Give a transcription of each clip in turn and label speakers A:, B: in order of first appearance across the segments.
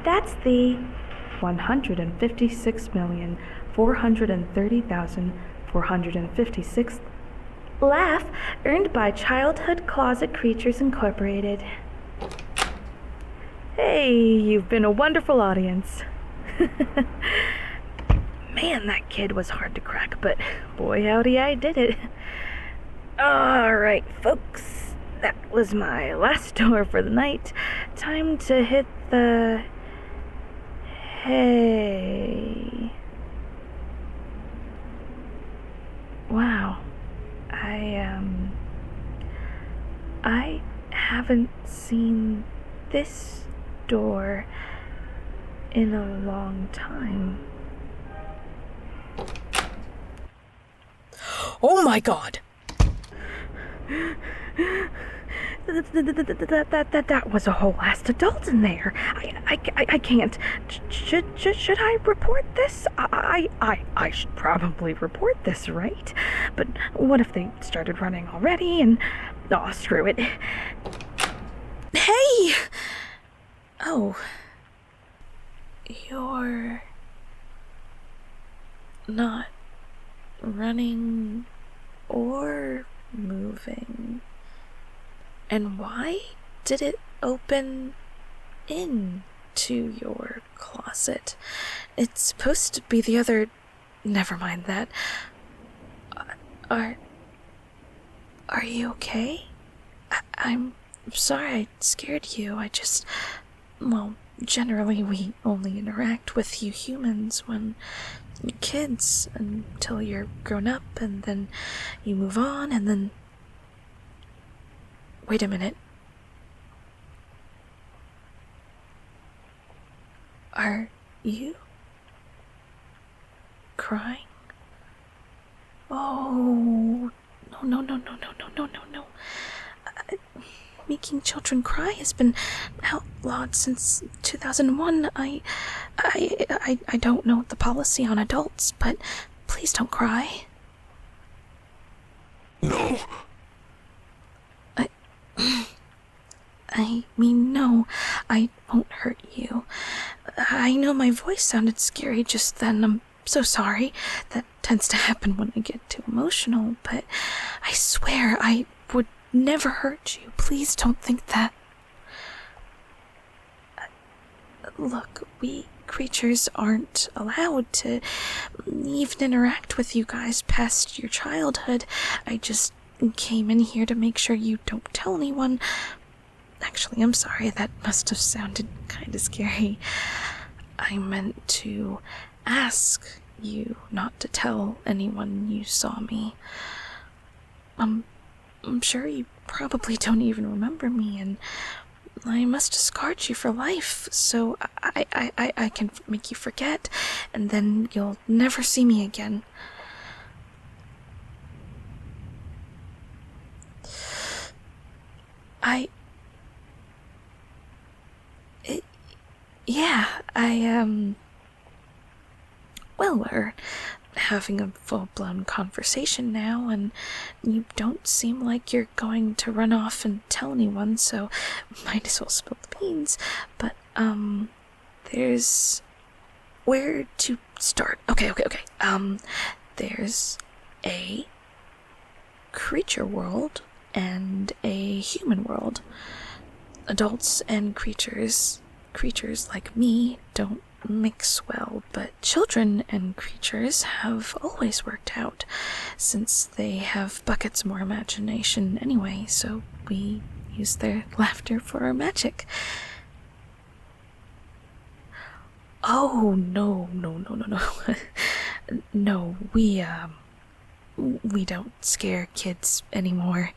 A: That's the 156,430,456th laugh earned by Childhood Closet Creatures Incorporated. Hey, you've been a wonderful audience. Man, that kid was hard to crack, but boy howdy I did it. Alright, folks, that was my last door for the night. Time to hit the... Hey. Wow. I haven't seen this door in a long time.
B: Oh my God!
A: That was a whole last adult in there. I can't. Should I report this? I should probably report this, right? But what if they started running already and... Oh, screw it.
B: Hey!
A: Oh. You're... not running or moving. And why did it open into your closet? It's supposed to be the other... Never mind that. Are you okay? I'm sorry I scared you. I just... Well, generally we only interact with you humans when you're kids until you're grown up, and then you move on, and then... Wait a minute. Are you crying? Oh, no. Making children cry has been outlawed since 2001. I don't know the policy on adults, but please don't cry.
C: No.
A: I mean, no, I won't hurt you. I know my voice sounded scary just then. I'm so sorry. That tends to happen when I get too emotional, but I swear I would never hurt you. Please don't think that. Look, we creatures aren't allowed to even interact with you guys past your childhood. I just came in here to make sure you don't tell anyone. Actually, I'm sorry, that must have sounded kind of scary. I meant to ask you not to tell anyone you saw me. I'm sure you probably don't even remember me, and I must have scarred you for life, so I can make you forget, and then you'll never see me again. Well, we're having a full-blown conversation now, and you don't seem like you're going to run off and tell anyone, so might as well spill the beans. But, there's... Where to start? Okay. There's a creature world and a human world. Adults and creatures like me don't mix well, but children and creatures have always worked out, since they have buckets more imagination anyway, so we use their laughter for our magic. Oh, no. No, we don't scare kids anymore.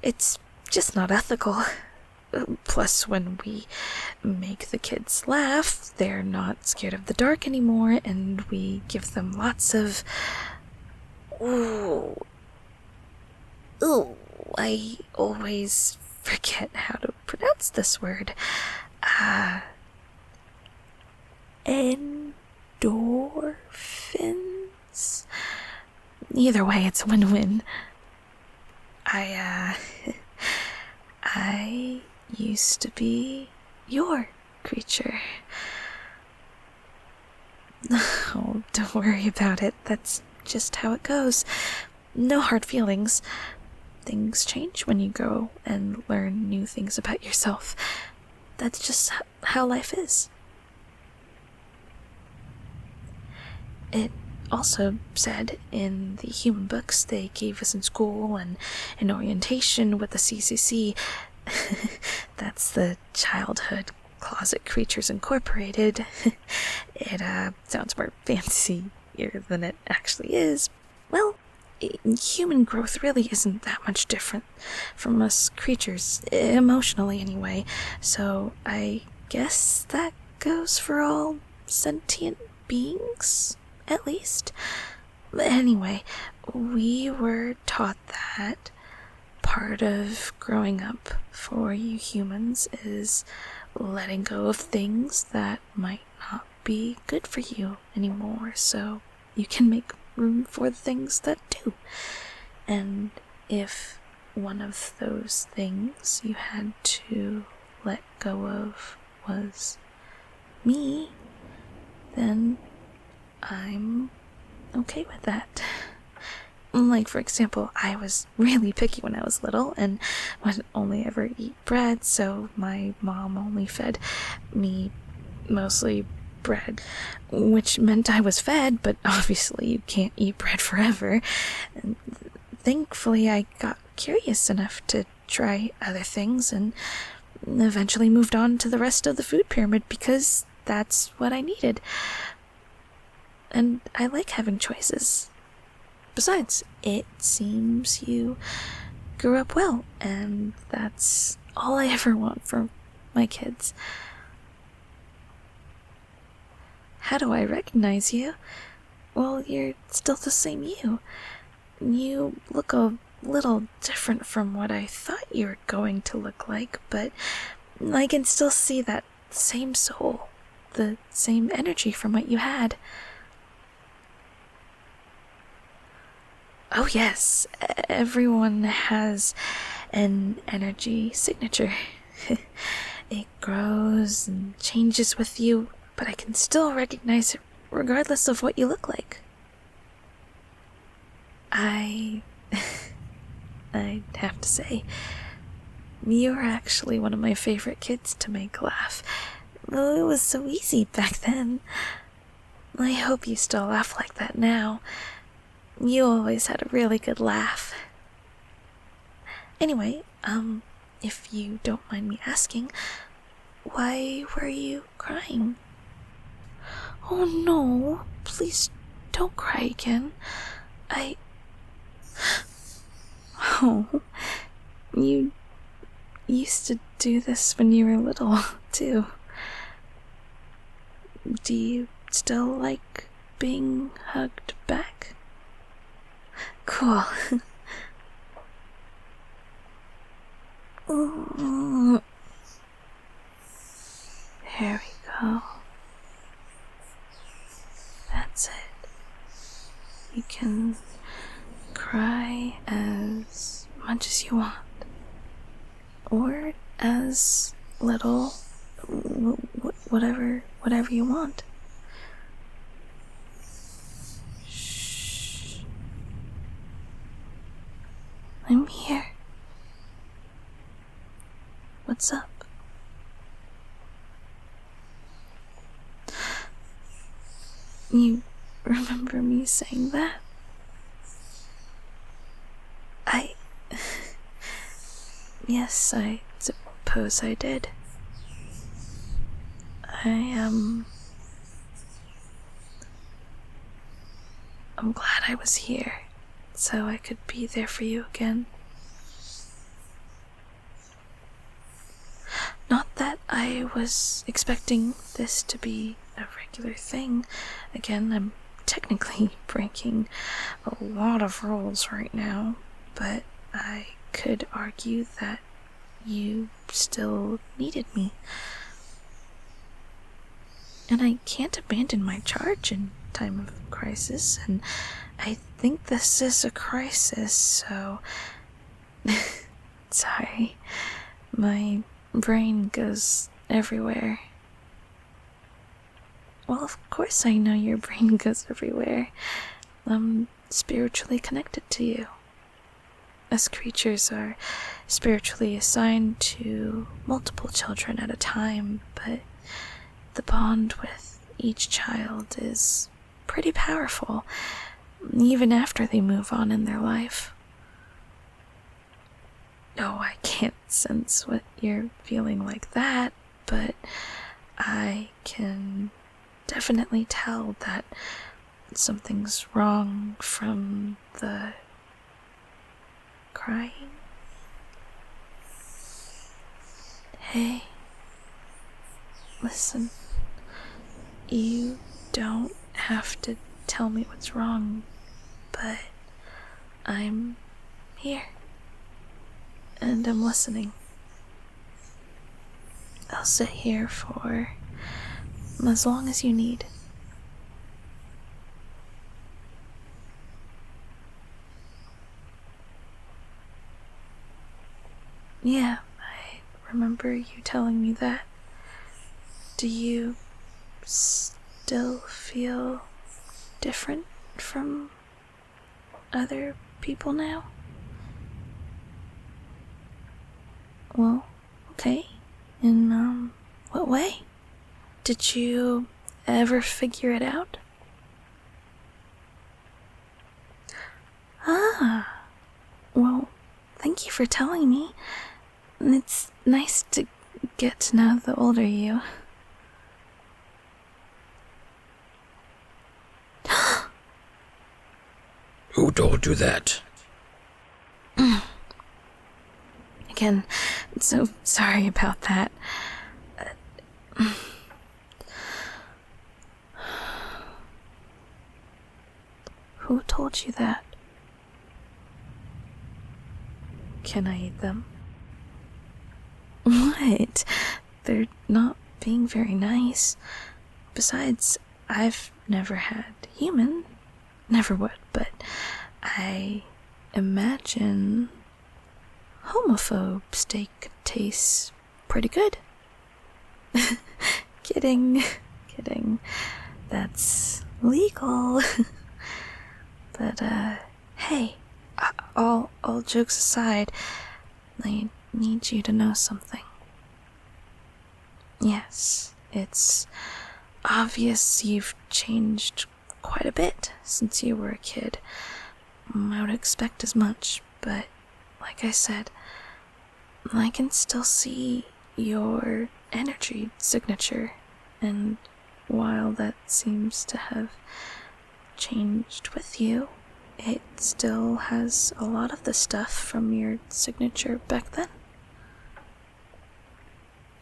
A: It's just not ethical. Plus, when we make the kids laugh, they're not scared of the dark anymore, and we give them lots of... Ooh, I always forget how to pronounce this word. Endorphins? Either way, it's a win-win. I used to be your creature. Oh, don't worry about it. That's just how it goes. No hard feelings. Things change when you grow and learn new things about yourself. That's just how life is. It also said in the human books they gave us in school and in orientation with the CCC, that's the Childhood Closet Creatures Incorporated. It sounds more fancier than it actually is. Well, human growth really isn't that much different from us creatures, emotionally anyway, so I guess that goes for all sentient beings, at least. Anyway, we were taught that part of growing up for you humans is letting go of things that might not be good for you anymore, so you can make room for the things that do. And if one of those things you had to let go of was me, then I'm okay with that. Like, for example, I was really picky when I was little and would only ever eat bread, so my mom only fed me mostly bread, which meant I was fed, but obviously you can't eat bread forever. And thankfully, I got curious enough to try other things and eventually moved on to the rest of the food pyramid because that's what I needed. And I like having choices. Besides, it seems you grew up well, and that's all I ever want for my kids. How do I recognize you? Well, you're still the same you. You look a little different from what I thought you were going to look like, but I can still see that same soul, the same energy from what you had. Oh yes, everyone has an energy signature. It grows and changes with you, but I can still recognize it regardless of what you look like. I'd have to say, you're actually one of my favorite kids to make laugh. Though it was so easy back then. I hope you still laugh like that now. You always had a really good laugh. Anyway, if you don't mind me asking, why were you crying? Oh no, please don't cry again. Oh, you used to do this when you were little, too. Do you still like being hugged back? Cool. There we go. That's it. You can cry as much as you want, or as little, whatever you want. Shh. I'm here. What's up? You remember me saying that? Yes, I suppose I did. I'm glad I was here, so I could be there for you again. Not that I was expecting this to be a regular thing. Again, I'm technically breaking a lot of rules right now, but I could argue that you still needed me. and I can't abandon my charge in time of crisis, and I think this is a crisis, so... Sorry. My brain goes everywhere. Well, of course I know your brain goes everywhere. I'm spiritually connected to you. Us creatures are spiritually assigned to multiple children at a time, but the bond with each child is pretty powerful, even after they move on in their life. Oh, I can't sense what you're feeling like that, but I can definitely tell that something's wrong from the crying. Hey, listen, you don't have to tell me what's wrong, but I'm here, and I'm listening. I'll sit here for as long as you need. Yeah, I remember you telling me that. Do you still feel different from other people now? Well, okay. In, what way? Did you ever figure it out? Ah, well, thank you for telling me. It's nice to get to know the older you.
B: Who told you that?
A: Again, so sorry about that. Who told you that? Can I eat them? What? They're not being very nice. Besides, I've never had human. Never would, but I imagine homophobe steak tastes pretty good. Kidding. That's legal. But, hey, all jokes aside, I need you to know something. Yes, it's obvious you've changed quite a bit since you were a kid. I would expect as much, but like I said, I can still see your energy signature, and while that seems to have changed with you, it still has a lot of the stuff from your signature back then.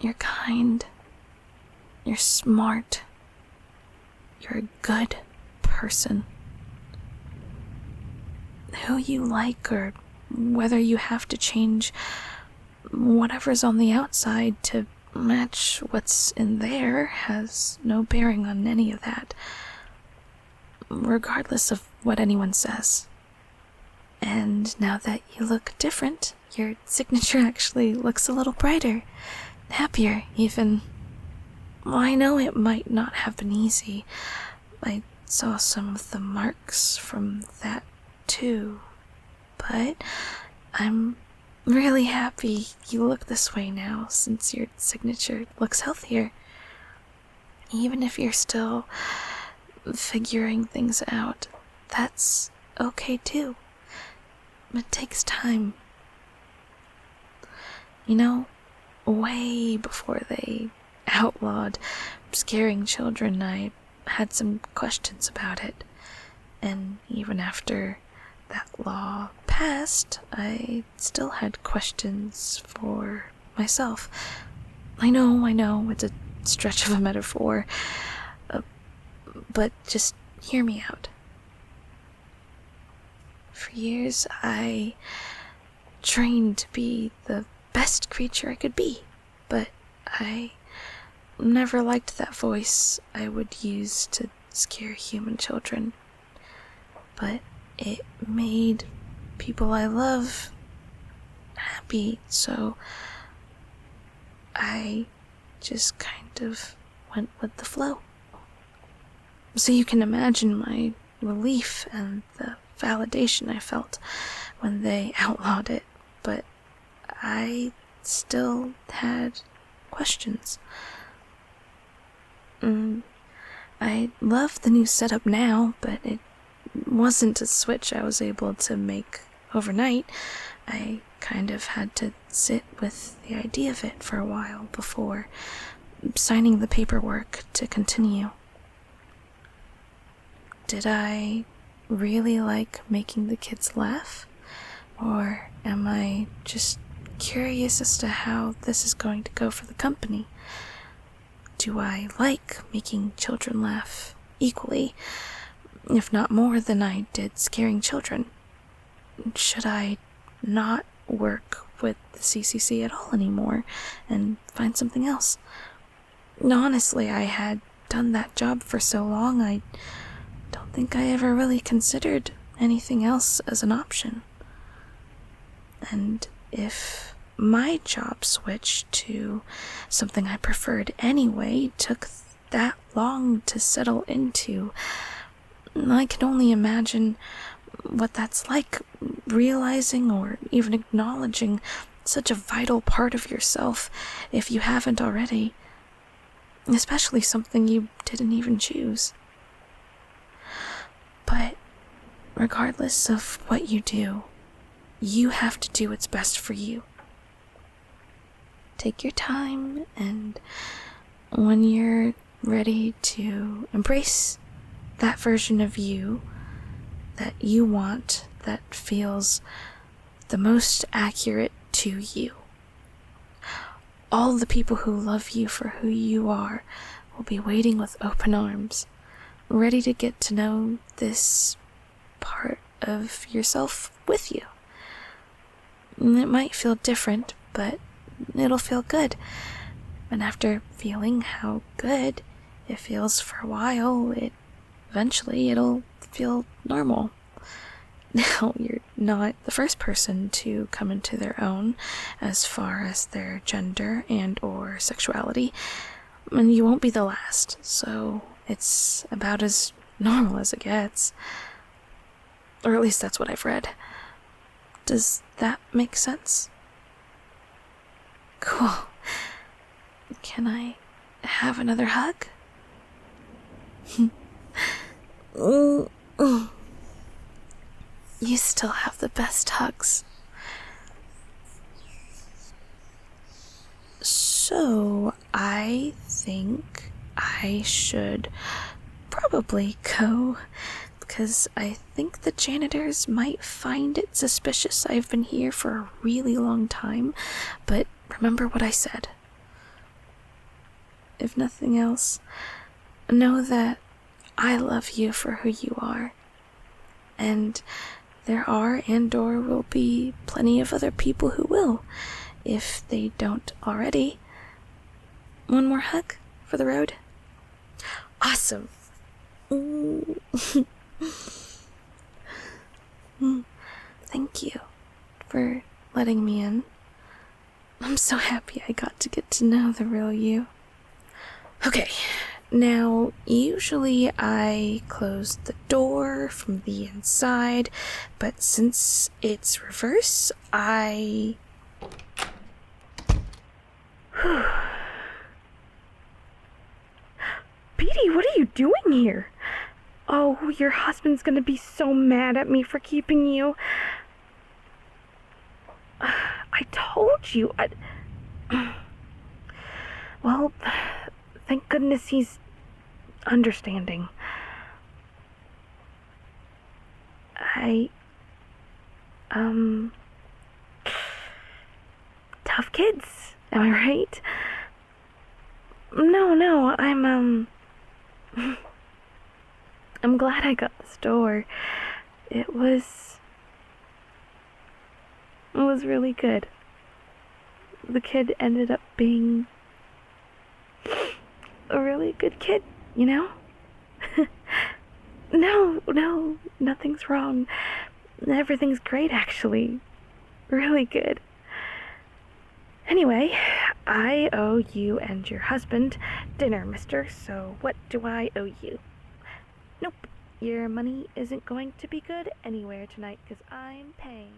A: You're kind. You're smart. You're a good person. Who you like, or whether you have to change whatever's on the outside to match what's in there, has no bearing on any of that, regardless of what anyone says. And now that you look different, your signature actually looks a little brighter, happier even. Well, I know it might not have been easy. I saw some of the marks from that too, but I'm really happy you look this way now, since your signature looks healthier. Even if you're still figuring things out, that's okay too. It takes time. You know, way before they outlawed scaring children, I had some questions about it. And even after that law passed, I still had questions for myself. I know, it's a stretch of a metaphor, but just hear me out. For years, I trained to be the best creature I could be, but I never liked that voice I would use to scare human children. But it made people I love happy, so I just kind of went with the flow. So you can imagine my relief and the validation I felt when they outlawed it, but I still had questions. I love the new setup now, but it wasn't a switch I was able to make overnight. I kind of had to sit with the idea of it for a while before signing the paperwork to continue. Did I really like making the kids laugh? Or am I just curious as to how this is going to go for the company? Do I like making children laugh equally, if not more than I did scaring children? Should I not work with the CCC at all anymore and find something else? Honestly, I had done that job for so long, I don't think I ever really considered anything else as an option. And if my job switch to something I preferred anyway took that long to settle into, I can only imagine what that's like, realizing or even acknowledging such a vital part of yourself if you haven't already, especially something you didn't even choose. But regardless of what you do, you have to do what's best for you. Take your time, and when you're ready to embrace that version of you that you want, that feels the most accurate to you, all the people who love you for who you are will be waiting with open arms, ready to get to know this part of yourself with you. It might feel different, but it'll feel good. And after feeling how good it feels for a while, eventually it'll feel normal. Now, you're not the first person to come into their own as far as their gender and or sexuality, and you won't be the last, so it's about as normal as it gets. Or at least that's what I've read. Does that make sense? Cool. Can I have another hug? You still have the best hugs. So, I think I should probably go, because I think the janitors might find it suspicious I've been here for a really long time, but remember what I said. If nothing else, know that I love you for who you are, and there are and or will be plenty of other people who will, if they don't already. One more hug for the road? Awesome. Thank you for letting me in. I'm so happy I got to get to know the real you. Okay, now usually I close the door from the inside, but since it's reverse, Beatty, what are you doing here? Oh, your husband's gonna be so mad at me for keeping you. I told you. Well, thank goodness he's understanding. Tough kids, am I right? No, I'm glad I got this door. It was really good. The kid ended up being a really good kid, you know? No, nothing's wrong. Everything's great, actually. Really good. Anyway, I owe you and your husband dinner, mister, so what do I owe you? Nope, your money isn't going to be good anywhere tonight, 'cause I'm paying.